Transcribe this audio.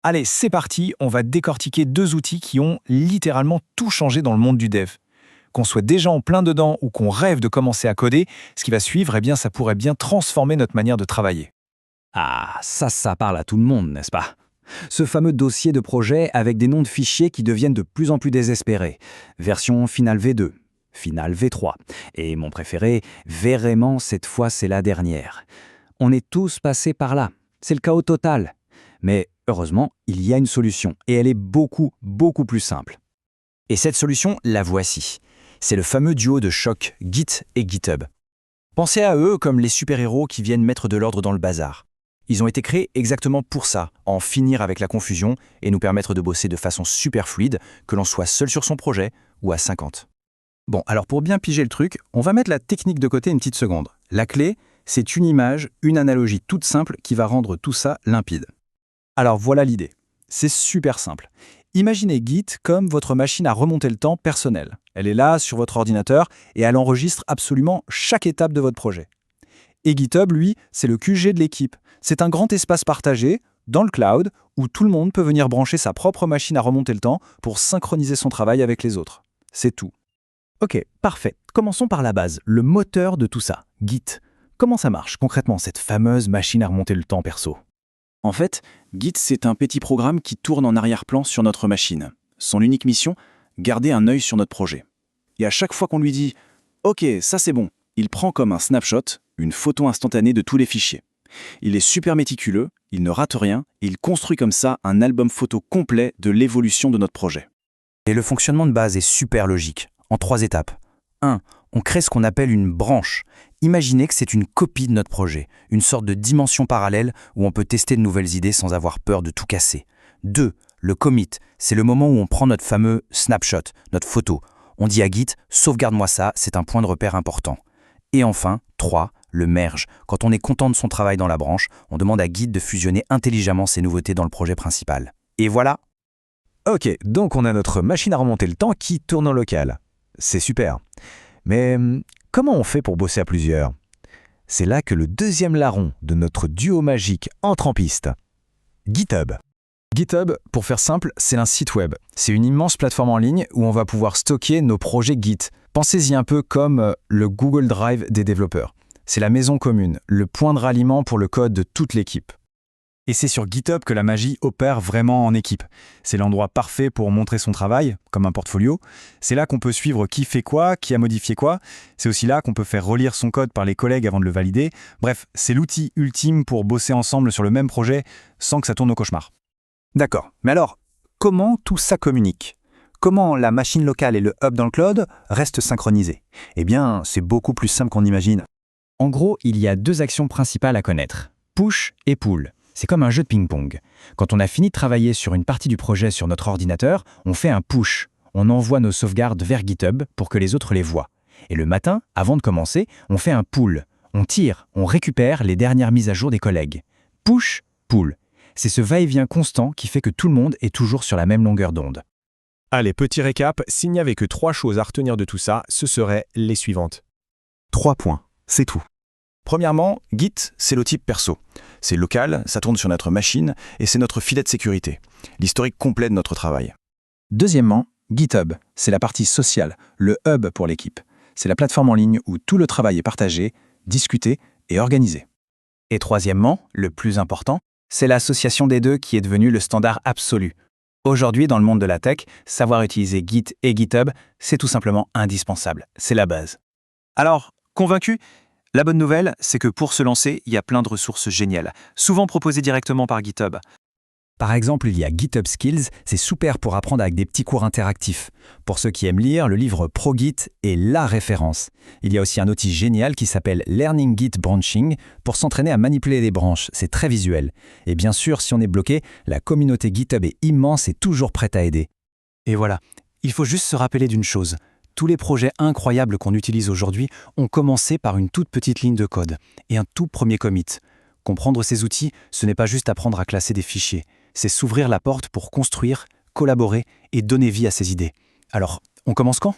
Allez, c'est parti, on va décortiquer deux outils qui ont littéralement tout changé dans le monde du dev. Qu'on soit déjà en plein dedans ou qu'on rêve de commencer à coder, ce qui va suivre, eh bien, ça pourrait bien transformer notre manière de travailler. Ah, ça parle à tout le monde, n'est-ce pas? Ce fameux dossier de projet avec des noms de fichiers qui deviennent de plus en plus désespérés. Version Final V2, Final V3. Et mon préféré, vraiment cette fois c'est la dernière. On est tous passés par là. C'est le chaos total. Mais heureusement, il y a une solution. Et elle est beaucoup plus simple. Et cette solution, la voici. C'est le fameux duo de choc Git et GitHub. Pensez à eux comme les super-héros qui viennent mettre de l'ordre dans le bazar. Ils ont été créés exactement pour ça, en finir avec la confusion et nous permettre de bosser de façon super fluide, que l'on soit seul sur son projet ou à 50. Bon, alors pour bien piger le truc, on va mettre la technique de côté une petite seconde. La clé, c'est une image, une analogie toute simple qui va rendre tout ça limpide. Alors voilà l'idée. C'est super simple. Imaginez Git comme votre machine à remonter le temps personnelle. Elle est là, sur votre ordinateur, et elle enregistre absolument chaque étape de votre projet. Et GitHub, lui, c'est le QG de l'équipe. C'est un grand espace partagé, dans le cloud, où tout le monde peut venir brancher sa propre machine à remonter le temps pour synchroniser son travail avec les autres. C'est tout. Ok, parfait. Commençons par la base, le moteur de tout ça, Git. Comment ça marche concrètement, cette fameuse machine à remonter le temps perso? En fait, Git, c'est un petit programme qui tourne en arrière-plan sur notre machine. Son unique mission, garder un œil sur notre projet. Et à chaque fois qu'on lui dit « Ok, ça c'est bon », il prend comme un snapshot, une photo instantanée de tous les fichiers. Il est super méticuleux, il ne rate rien, et il construit comme ça un album photo complet de l'évolution de notre projet. Et le fonctionnement de base est super logique, en 3 étapes. 1. On crée ce qu'on appelle une branche. Imaginez que c'est une copie de notre projet, une sorte de dimension parallèle où on peut tester de nouvelles idées sans avoir peur de tout casser. 2. Le commit, c'est le moment où on prend notre fameux snapshot, notre photo. On dit à Git, sauvegarde-moi ça, c'est un point de repère important. Et enfin, 3. Le merge. Quand on est content de son travail dans la branche, on demande à Git de fusionner intelligemment ses nouveautés dans le projet principal. Et voilà. Ok, donc on a notre machine à remonter le temps qui tourne en local. C'est super. Mais comment on fait pour bosser à plusieurs? C'est là que le deuxième larron de notre duo magique entre en piste. GitHub. GitHub, pour faire simple, c'est un site web. C'est une immense plateforme en ligne où on va pouvoir stocker nos projets Git. Pensez-y un peu comme le Google Drive des développeurs. C'est la maison commune, le point de ralliement pour le code de toute l'équipe. Et c'est sur GitHub que la magie opère vraiment en équipe. C'est l'endroit parfait pour montrer son travail, comme un portfolio. C'est là qu'on peut suivre qui fait quoi, qui a modifié quoi. C'est aussi là qu'on peut faire relire son code par les collègues avant de le valider. Bref, c'est l'outil ultime pour bosser ensemble sur le même projet sans que ça tourne au cauchemar. D'accord, mais alors, comment tout ça communique? Comment la machine locale et le hub dans le cloud restent synchronisés? Eh bien, c'est beaucoup plus simple qu'on imagine. En gros, il y a 2 actions principales à connaître. Push et pull. C'est comme un jeu de ping-pong. Quand on a fini de travailler sur une partie du projet sur notre ordinateur, on fait un push. On envoie nos sauvegardes vers GitHub pour que les autres les voient. Et le matin, avant de commencer, on fait un pull. On tire, on récupère les dernières mises à jour des collègues. Push, pull. C'est ce va-et-vient constant qui fait que tout le monde est toujours sur la même longueur d'onde. Allez, petit récap, s'il n'y avait que 3 choses à retenir de tout ça, ce seraient les suivantes. 3 points, c'est tout. Premièrement, Git, c'est le type perso. C'est local, ça tourne sur notre machine et c'est notre filet de sécurité, l'historique complet de notre travail. Deuxièmement, GitHub, c'est la partie sociale, le hub pour l'équipe. C'est la plateforme en ligne où tout le travail est partagé, discuté et organisé. Et troisièmement, le plus important, c'est l'association des deux qui est devenue le standard absolu. Aujourd'hui, dans le monde de la tech, savoir utiliser Git et GitHub, c'est tout simplement indispensable. C'est la base. Alors, convaincu? La bonne nouvelle, c'est que pour se lancer, il y a plein de ressources géniales, souvent proposées directement par GitHub. Par exemple, il y a GitHub Skills, c'est super pour apprendre avec des petits cours interactifs. Pour ceux qui aiment lire, le livre ProGit est la référence. Il y a aussi un outil génial qui s'appelle Learning Git Branching pour s'entraîner à manipuler les branches, c'est très visuel. Et bien sûr, si on est bloqué, la communauté GitHub est immense et toujours prête à aider. Et voilà, il faut juste se rappeler d'une chose. Tous les projets incroyables qu'on utilise aujourd'hui ont commencé par une toute petite ligne de code et un tout premier commit. Comprendre ces outils, ce n'est pas juste apprendre à classer des fichiers, c'est s'ouvrir la porte pour construire, collaborer et donner vie à ses idées. Alors, on commence quand ?